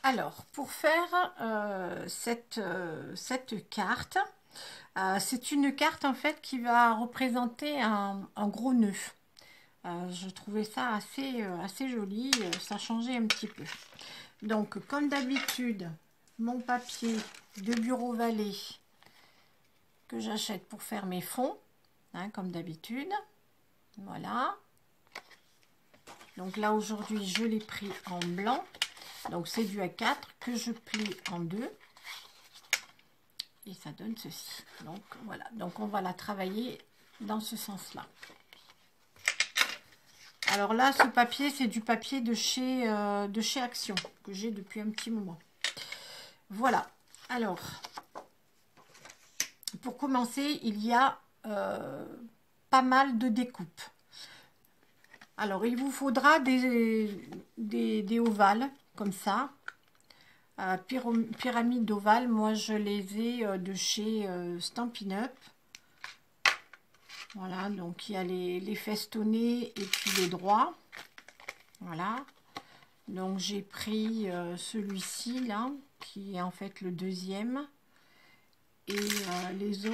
Alors, pour faire cette carte, c'est une carte en fait qui va représenter un gros nœud. Je trouvais ça assez joli, ça changeait un petit peu. Donc, comme d'habitude, mon papier de Bureau Vallée que j'achète pour faire mes fonds, hein, comme d'habitude. Voilà. Donc là, aujourd'hui, je l'ai pris en blanc. Donc, c'est du A4 que je plie en deux. Et ça donne ceci. Donc, voilà. Donc, on va la travailler dans ce sens-là. Alors là, ce papier, c'est du papier de chez Action, que j'ai depuis un petit moment. Voilà. Alors, pour commencer, il y a pas mal de découpes. Alors, il vous faudra des ovales, comme ça. Pyramide ovale, moi, je les ai de chez Stampin' Up. Voilà, donc il y a les festonnés et puis les droits. Voilà. Donc j'ai pris celui-ci là, qui est en fait le deuxième. Et les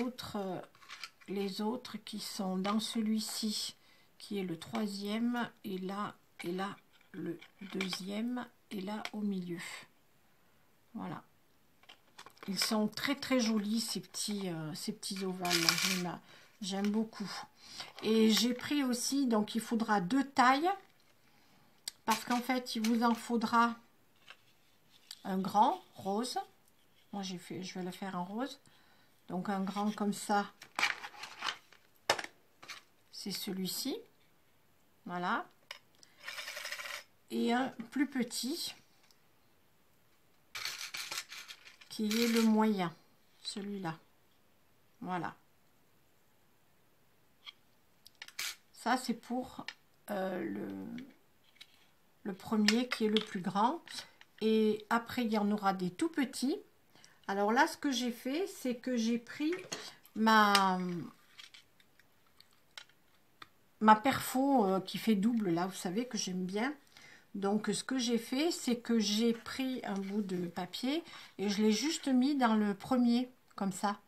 autres qui sont dans celui-ci, qui est le troisième. Et là, le deuxième. Et là, au milieu. Voilà. Ils sont très très jolis, ces petits ovales là. J'aime beaucoup. Et j'ai pris aussi, donc il faudra 2 tailles. Parce qu'en fait, il vous en faudra un grand rose. Moi, je vais le faire en rose. Donc un grand comme ça, c'est celui-ci. Voilà. Et un plus petit, qui est le moyen, celui-là. Voilà. Ça, c'est pour le premier qui est le plus grand. Et après, il y en aura des tout petits. Alors là, ce que j'ai fait, c'est que j'ai pris ma perfo qui fait double, là, vous savez, que j'aime bien. Donc, ce que j'ai fait, c'est que j'ai pris un bout de papier et je l'ai juste mis dans le premier, comme ça.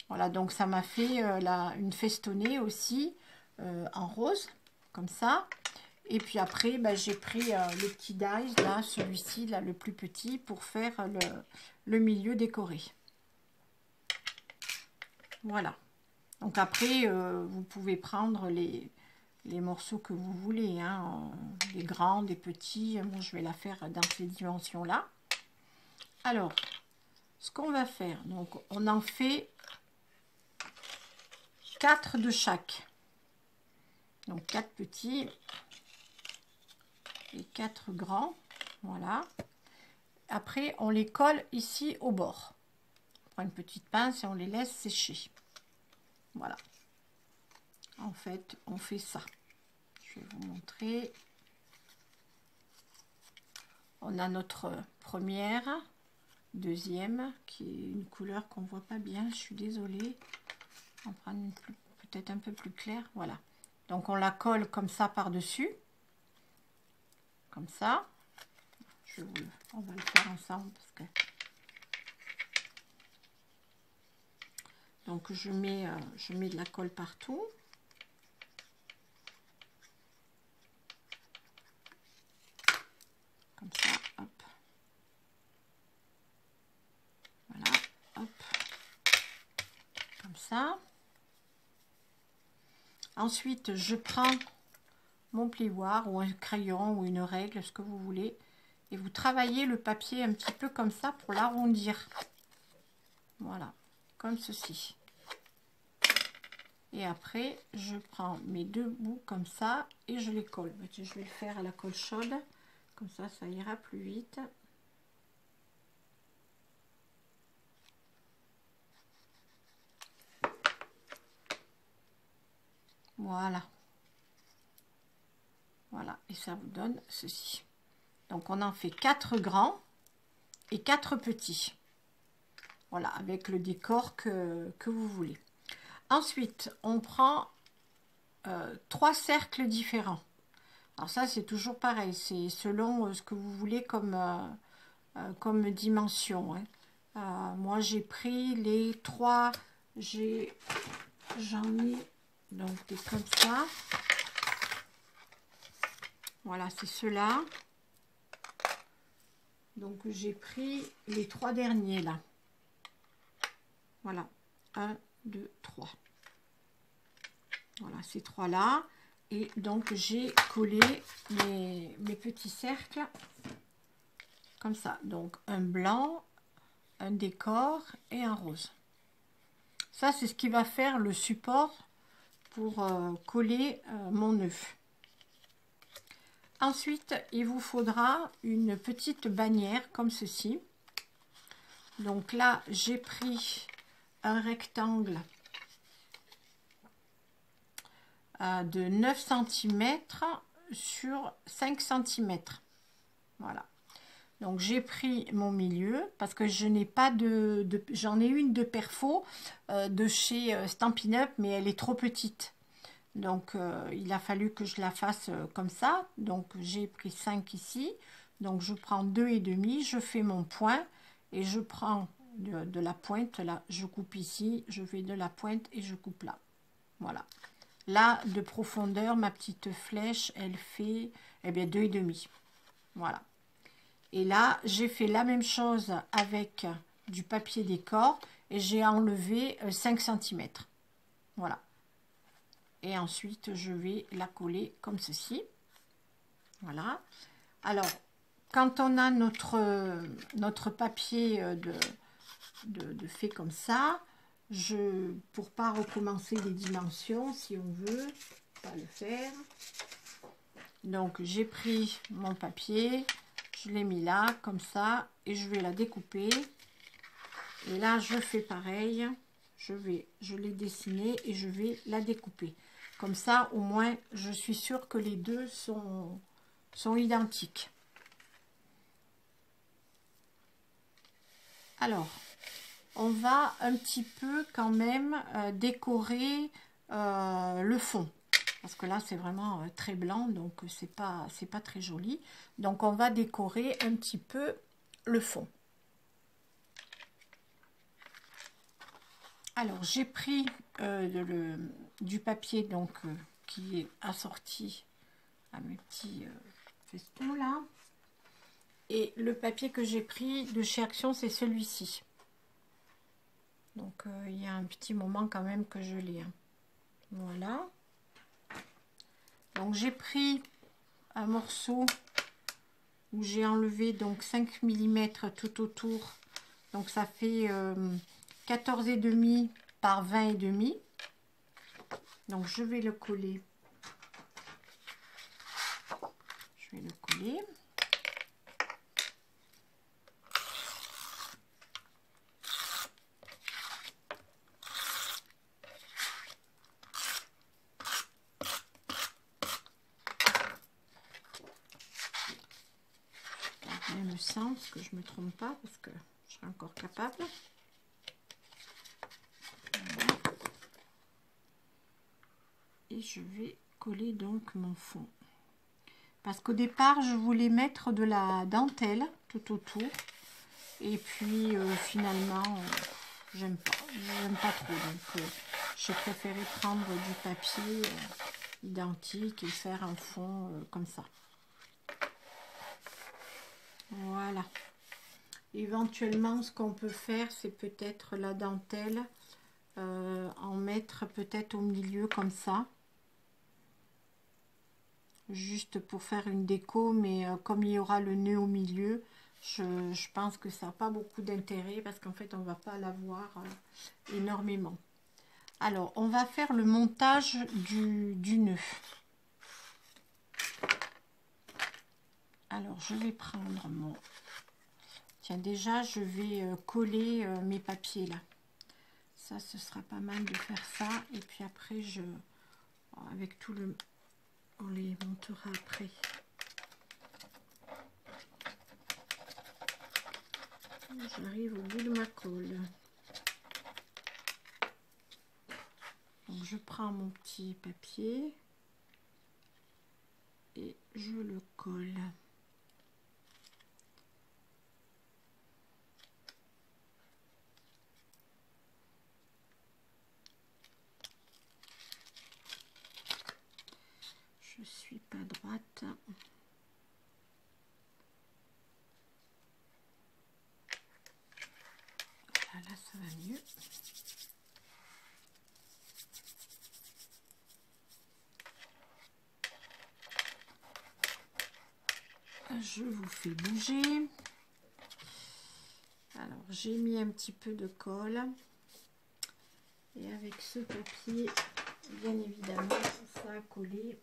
Voilà, donc ça m'a fait une festonnée aussi en rose, comme ça. Et puis après, ben, j'ai pris le petit dies, là, celui-ci, là, le plus petit, pour faire le milieu décoré. Voilà. Donc après, vous pouvez prendre les morceaux que vous voulez, hein, des grands, des petits. Moi, je vais la faire dans ces dimensions-là. Alors, ce qu'on va faire, donc on en fait 4 de chaque. Donc 4 petits et 4 grands. Voilà. Après, on les colle ici au bord. On prend une petite pince et on les laisse sécher. Voilà. En fait, on fait ça. Je vais vous montrer. On a notre première, deuxième, qui est une couleur qu'on ne voit pas bien. Je suis désolée. On prend une peut-être un peu plus claire. Voilà. Donc, on la colle comme ça par-dessus. Comme ça. On va le faire ensemble. Parce que... Donc, je mets de la colle partout. Comme ça, hop. Voilà, hop. Comme ça. Ensuite, je prends mon plioir ou un crayon ou une règle, ce que vous voulez. Et vous travaillez le papier un petit peu comme ça pour l'arrondir. Voilà, comme ceci. Et après, je prends mes 2 bouts comme ça et je les colle. Je vais le faire à la colle chaude. Comme ça, ça ira plus vite. Voilà. Voilà. Et ça vous donne ceci. Donc, on en fait 4 grands et 4 petits. Voilà, avec le décor que vous voulez. Ensuite, on prend 3 cercles différents. Alors ça, c'est toujours pareil. C'est selon ce que vous voulez comme comme dimension, hein. Moi j'ai pris les 3, j'en ai donc des comme ça. Voilà, c'est ceux-là. Donc j'ai pris les 3 derniers là. Voilà, 1, 2, 3. Voilà, ces 3 là. Et donc j'ai collé mes petits cercles comme ça. Donc un blanc, un décor et un rose. Ça c'est ce qui va faire le support pour coller mon œuf. Ensuite il vous faudra une petite bannière comme ceci. Donc là j'ai pris un rectangle de 9 cm sur 5 cm. Voilà. Donc j'ai pris mon milieu parce que je n'ai pas j'en ai une de perfo de chez Stampin' Up, mais elle est trop petite. Donc il a fallu que je la fasse comme ça. Donc j'ai pris 5 ici. Donc je prends 2,5, je fais mon point et je prends de la pointe là, je coupe ici, je fais de la pointe et je coupe là. Voilà. Là de profondeur, ma petite flèche, elle fait eh bien 2,5. Voilà. Et là, j'ai fait la même chose avec du papier décor et j'ai enlevé 5 cm. Voilà. Et ensuite, je vais la coller comme ceci. Voilà. Alors, quand on a notre papier de fait comme ça, pour pas recommencer les dimensions, si on veut, pas le faire. Donc, j'ai pris mon papier. Je l'ai mis là, comme ça, et je vais la découper. Et là, je fais pareil. Je l'ai dessinée et je vais la découper. Comme ça, au moins, je suis sûre que les deux sont identiques. Alors, on va un petit peu quand même décorer le fond. Parce que là, c'est vraiment très blanc, donc c'est pas très joli. Donc, on va décorer un petit peu le fond. Alors, j'ai pris du papier donc qui est assorti à mes petits festons là. Et le papier que j'ai pris de chez Action, c'est celui-ci. Donc, il y a un petit moment quand même que je l'ai. Hein. Voilà. Donc j'ai pris un morceau où j'ai enlevé donc 5 mm tout autour. Donc ça fait 14,5 par 20,5. Donc je vais le coller. Je vais le coller. Le sens, que je me trompe pas parce que je serai encore capable. Voilà. Et je vais coller donc mon fond parce qu'au départ je voulais mettre de la dentelle tout autour et puis finalement j'aime pas trop, donc j'ai préféré prendre du papier identique et faire un fond comme ça. Voilà. Éventuellement, ce qu'on peut faire, c'est peut-être la dentelle, en mettre peut-être au milieu comme ça. Juste pour faire une déco, mais comme il y aura le nœud au milieu, je pense que ça n'a pas beaucoup d'intérêt parce qu'en fait, on ne va pas l'avoir énormément. Alors, on va faire le montage du nœud. Alors, je vais prendre mon... Tiens, déjà, je vais coller mes papiers là. Ça, ce sera pas mal de faire ça. Et puis après, avec tout le... On les montera après. J'arrive au bout de ma colle. Donc, je prends mon petit papier et je le colle. suis pas droite. Voilà, là ça va mieux. Je vous fais bouger. Alors, j'ai mis un petit peu de colle. Et avec ce papier, bien évidemment, ça a collé.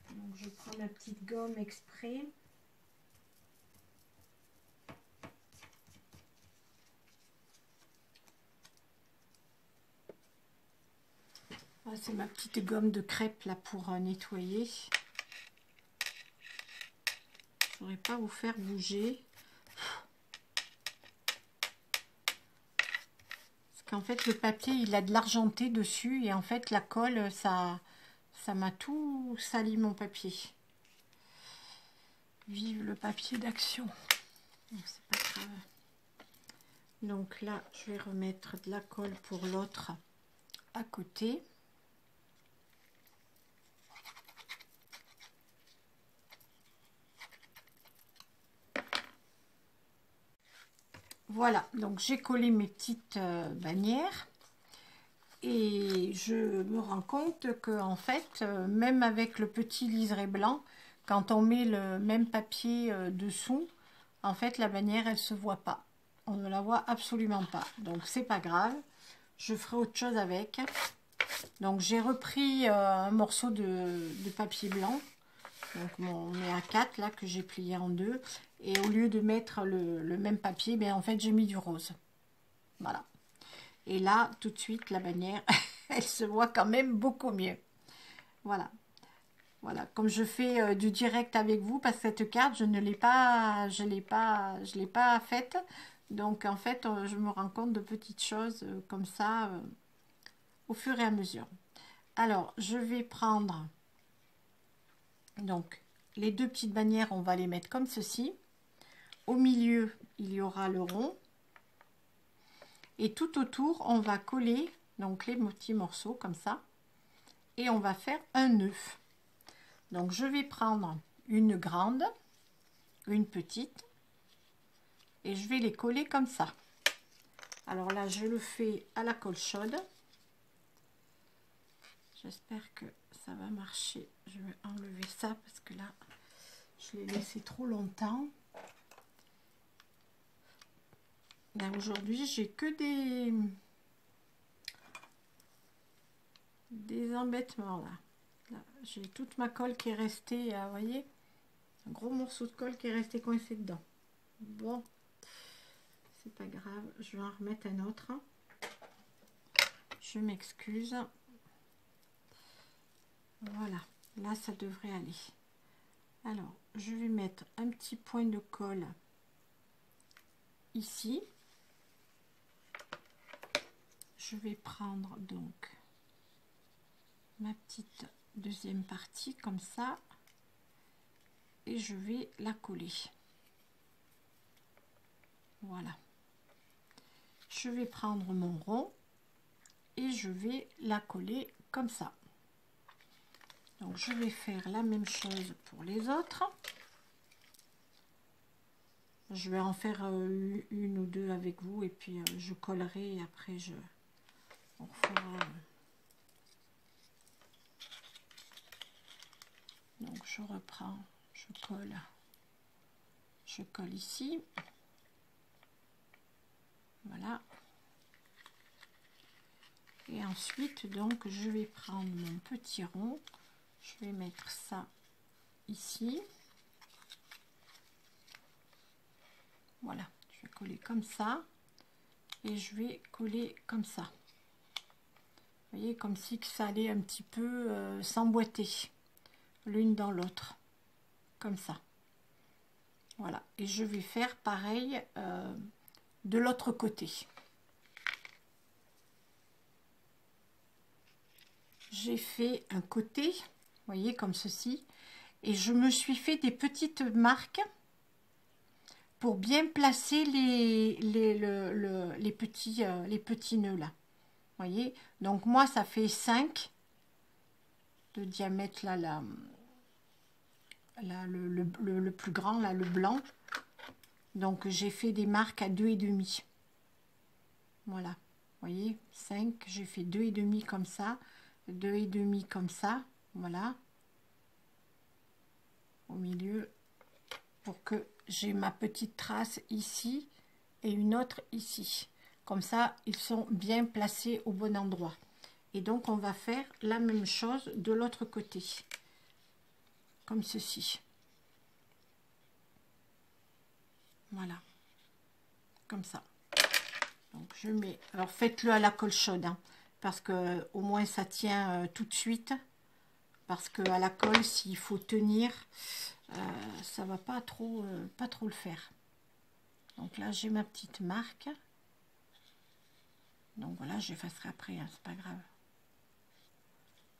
Donc, je prends ma petite gomme exprès. Ah, c'est ma petite gomme de crêpe là pour nettoyer. Je ne saurais pas vous faire bouger. Parce qu'en fait, le papier, il a de l'argenté dessus. Et en fait, la colle, ça m'a tout sali mon papier. Vive le papier d'action. C'est pas grave. Donc là, je vais remettre de la colle pour l'autre à côté. Voilà, donc j'ai collé mes petites bannières et je me rends compte que en fait, même avec le petit liseré blanc, quand on met le même papier dessous, en fait la bannière elle se voit pas. On ne la voit absolument pas. Donc c'est pas grave, je ferai autre chose avec. Donc j'ai repris un morceau de papier blanc. Donc mon A4 là que j'ai plié en deux, et au lieu de mettre le même papier, ben en fait j'ai mis du rose. Voilà. Et là tout de suite la bannière elle se voit quand même beaucoup mieux. Voilà. Voilà, comme je fais du direct avec vous, parce que cette carte je ne l'ai pas, je l'ai pas faite. Donc en fait je me rends compte de petites choses comme ça au fur et à mesure. Alors je vais prendre donc les deux petites bannières, on va les mettre comme ceci. Au milieu, il y aura le rond. Et tout autour, on va coller donc les petits morceaux comme ça. Et on va faire un nœud. Donc je vais prendre une grande, une petite. Et je vais les coller comme ça. Alors là, je le fais à la colle chaude. J'espère que ça va marcher. Je vais enlever ça parce que là, je l'ai laissé trop longtemps. Là aujourd'hui, j'ai que des embêtements là. Là j'ai toute ma colle qui est restée, vous voyez, un gros morceau de colle qui est resté coincé dedans. Bon, c'est pas grave, je vais en remettre un autre. Je m'excuse. Voilà, là ça devrait aller. Alors, je vais mettre un petit point de colle ici. Je vais prendre donc ma petite deuxième partie comme ça et je vais la coller. Voilà. Je vais prendre mon rond et je vais la coller comme ça. Donc je vais faire la même chose pour les autres. Je vais en faire une ou deux avec vous et puis je collerai et après on fera. Donc je reprends, je colle ici. Voilà. Et ensuite donc je vais prendre mon petit rond, je vais mettre ça ici. Voilà, je vais coller comme ça et je vais coller comme ça. Vous voyez, comme si que ça allait un petit peu s'emboîter l'une dans l'autre, comme ça. Voilà, et je vais faire pareil de l'autre côté. J'ai fait un côté, vous voyez, comme ceci, et je me suis fait des petites marques pour bien placer les petits nœuds là. voyez, donc moi ça fait 5 de diamètre là, le plus grand là, le blanc. Donc j'ai fait des marques à 2,5. Voilà, vous voyez, 5, j'ai fait 2,5 comme ça, 2,5 comme ça, voilà, au milieu, pour que j'ai ma petite trace ici et une autre ici. Comme ça, ils sont bien placés au bon endroit. Et donc, on va faire la même chose de l'autre côté, comme ceci. Voilà, comme ça. Donc, je mets... Alors, faites-le à la colle chaude, hein, parce que au moins, ça tient tout de suite. Parce que à la colle, s'il faut tenir, ça va pas trop le faire. Donc là, j'ai ma petite marque. Donc voilà, j'effacerai après, hein, c'est pas grave.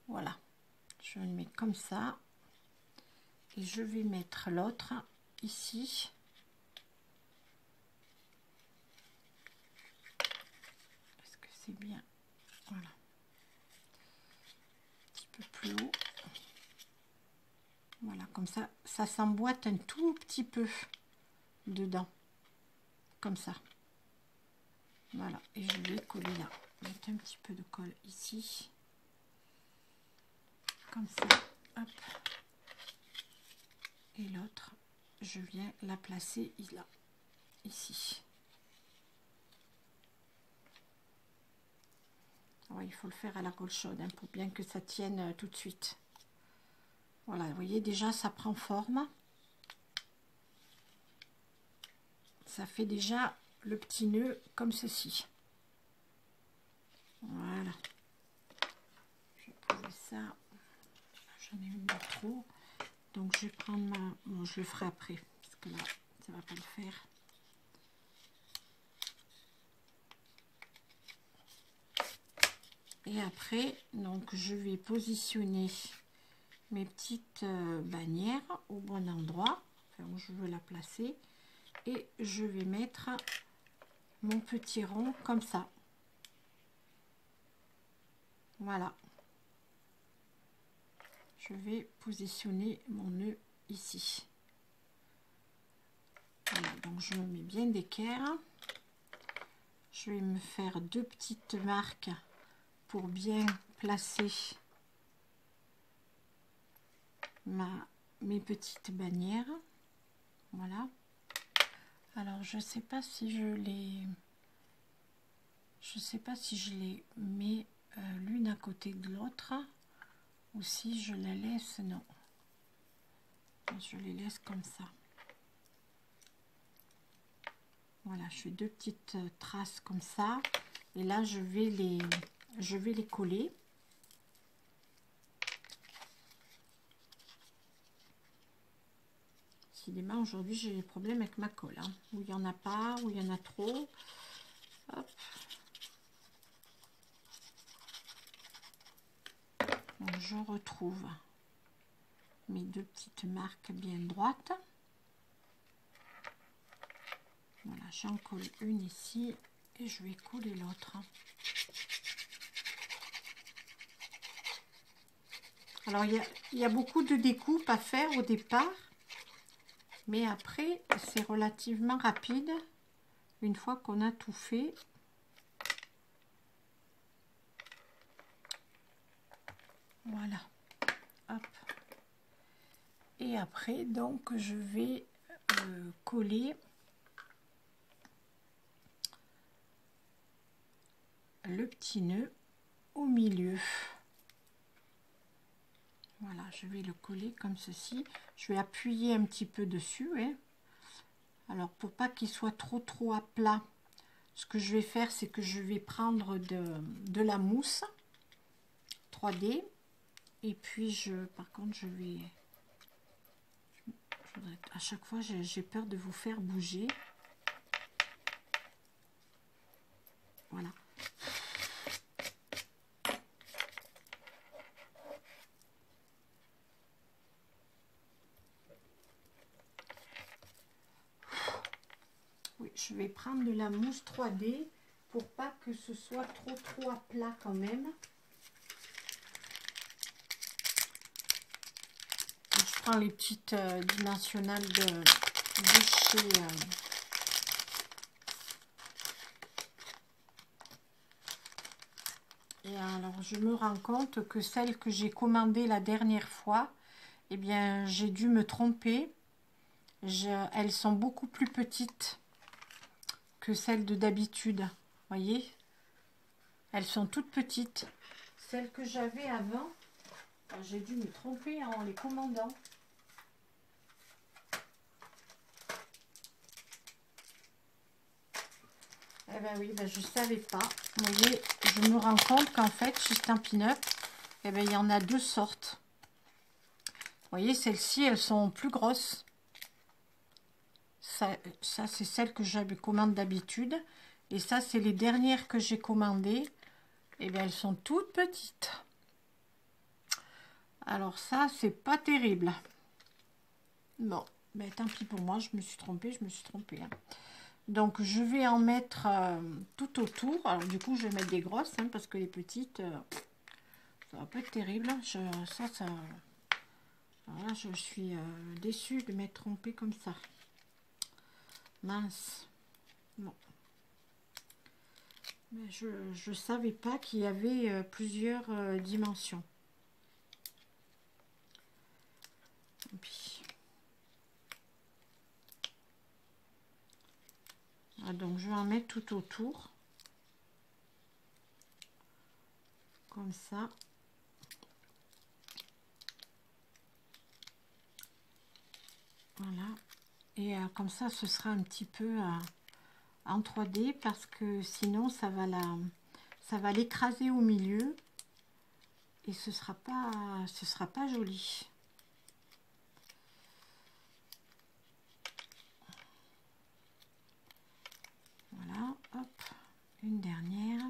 Voilà, je le mets comme ça. Et je vais mettre l'autre ici. Est-ce que c'est bien? Voilà. Un petit peu plus haut. Voilà, comme ça, ça s'emboîte un tout petit peu dedans. Comme ça. Voilà, et je vais coller là. Mettre un petit peu de colle ici. Comme ça. Hop. Et l'autre, je viens la placer là, ici. Ouais, il faut le faire à la colle chaude, hein, pour bien que ça tienne tout de suite. Voilà, vous voyez, déjà ça prend forme. Ça fait déjà le petit nœud comme ceci. Voilà. Je vais poser ça. J'en ai une de trop. Donc je vais prendre ma... Bon, je le ferai après, parce que là, ça va pas le faire. Et après, donc je vais positionner mes petites bannières au bon endroit, enfin, où je veux la placer. Et je vais mettre mon petit rond comme ça. Voilà. Je vais positionner mon nœud ici. Voilà, donc je me mets bien d'équerre. Je vais me faire 2 petites marques pour bien placer mes petites bannières. Voilà. Alors je sais pas si je les mets l'une à côté de l'autre ou si je les laisse. Non, je les laisse comme ça. Voilà, je fais 2 petites traces comme ça et là je vais les coller. Décidément, aujourd'hui j'ai des problèmes avec ma colle, hein, où il n'y en a pas, où il y en a trop. Hop. Donc, je retrouve mes 2 petites marques bien droites. Voilà, j'en colle une ici et je vais coller l'autre. Alors il y a beaucoup de découpes à faire au départ, mais après c'est relativement rapide une fois qu'on a tout fait. Voilà, hop. Et après donc je vais coller le petit nœud au milieu. Voilà, je vais le coller comme ceci. Je vais appuyer un petit peu dessus, hein. Alors pour pas qu'il soit trop à plat, ce que je vais faire, c'est que je vais prendre de la mousse 3D et puis par contre à chaque fois j'ai peur de vous faire bouger. Voilà. Oui, je vais prendre de la mousse 3D pour pas que ce soit trop à plat quand même. Je prends les petites dimensionnelles de chez... Et alors, je me rends compte que celles que j'ai commandées la dernière fois, eh bien, j'ai dû me tromper. Elles sont beaucoup plus petites que celles de d'habitude. Voyez, elles sont toutes petites. Celles que j'avais avant, j'ai dû me tromper en les commandant. Eh ben oui, ben je ne savais pas. Vous voyez, je me rends compte qu'en fait, chez Stampin' Up, eh ben, il y en a deux sortes. Vous voyez, celles-ci, elles sont plus grosses. Ça c'est celles que j'avais commandées d'habitude. Et ça, c'est les dernières que j'ai commandées. Et bien, elles sont toutes petites. Alors ça, c'est pas terrible. Bon, ben, tant pis pour moi, je me suis trompée, hein. Donc, je vais en mettre tout autour. Alors, du coup, je vais mettre des grosses, hein, parce que les petites, ça va pas être terrible. Alors là, je suis déçue de m'être trompée comme ça. Mince. Bon. Mais je savais pas qu'il y avait plusieurs dimensions. Et puis, donc je vais en mettre tout autour. Comme ça. Voilà. Et comme ça, ce sera un petit peu en 3D parce que sinon, ça va l'écraser au milieu et ce sera pas joli. Voilà, hop, une dernière.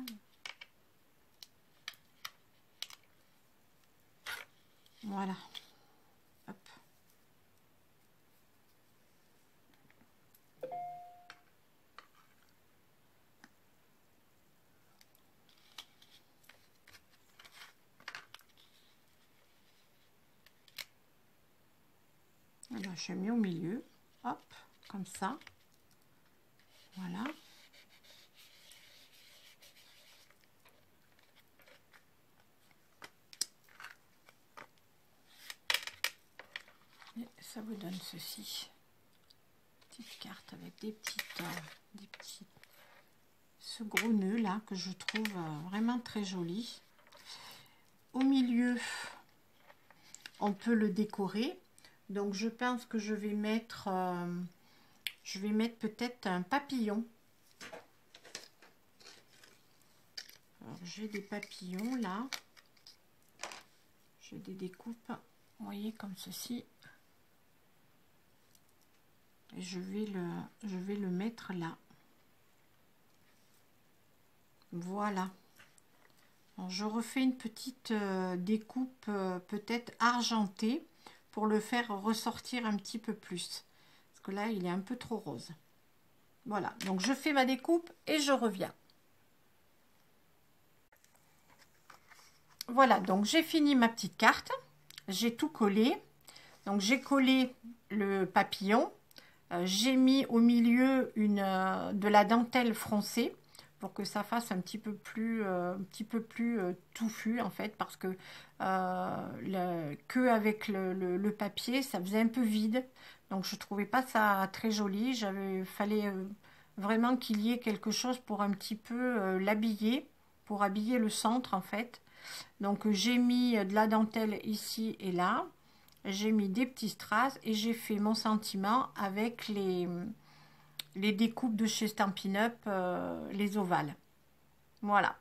Voilà. Hop. Alors, je mets au milieu. Hop, comme ça. Voilà. Et ça vous donne ceci. Petite carte avec des petits ce gros nœud là que je trouve vraiment très joli. Au milieu, on peut le décorer. Donc je pense que je vais mettre peut-être un papillon. J'ai des papillons là. J'ai des découpes, vous voyez, comme ceci. Et je vais le mettre là. Voilà. Alors, je refais une petite découpe peut-être argentée pour le faire ressortir un petit peu plus. Parce que là, il est un peu trop rose. Voilà. Donc, je fais ma découpe et je reviens. Voilà. Donc, j'ai fini ma petite carte. J'ai tout collé. Donc, j'ai collé le papillon. J'ai mis au milieu de la dentelle froncée pour que ça fasse un petit peu plus touffu en fait, parce que avec le papier ça faisait un peu vide, donc je trouvais pas ça très joli. Fallait vraiment qu'il y ait quelque chose pour un petit peu l'habiller, pour habiller le centre en fait. Donc j'ai mis de la dentelle ici et là. J'ai mis des petits strass et j'ai fait mon sentiment avec les découpes de chez Stampin' Up, les ovales. Voilà.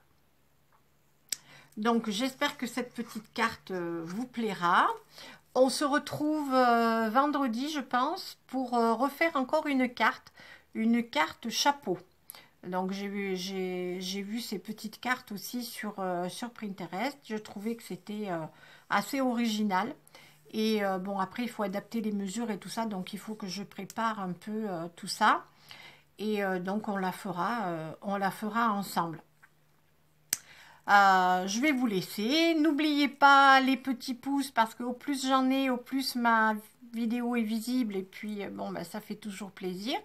Donc j'espère que cette petite carte vous plaira. On se retrouve vendredi, je pense, pour refaire encore une carte chapeau. Donc j'ai vu ces petites cartes aussi sur Pinterest. Je trouvais que c'était assez original. Et bon, après, il faut adapter les mesures et tout ça. Donc, il faut que je prépare un peu tout ça. et donc on la fera ensemble. Je vais vous laisser. N'oubliez pas les petits pouces parce qu'au plus j'en ai, au plus ma vidéo est visible et puis bon, bah, ça fait toujours plaisir.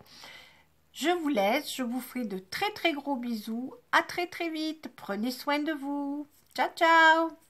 Je vous laisse, je vous fais de très très gros bisous. À très très vite. Prenez soin de vous. Ciao ciao.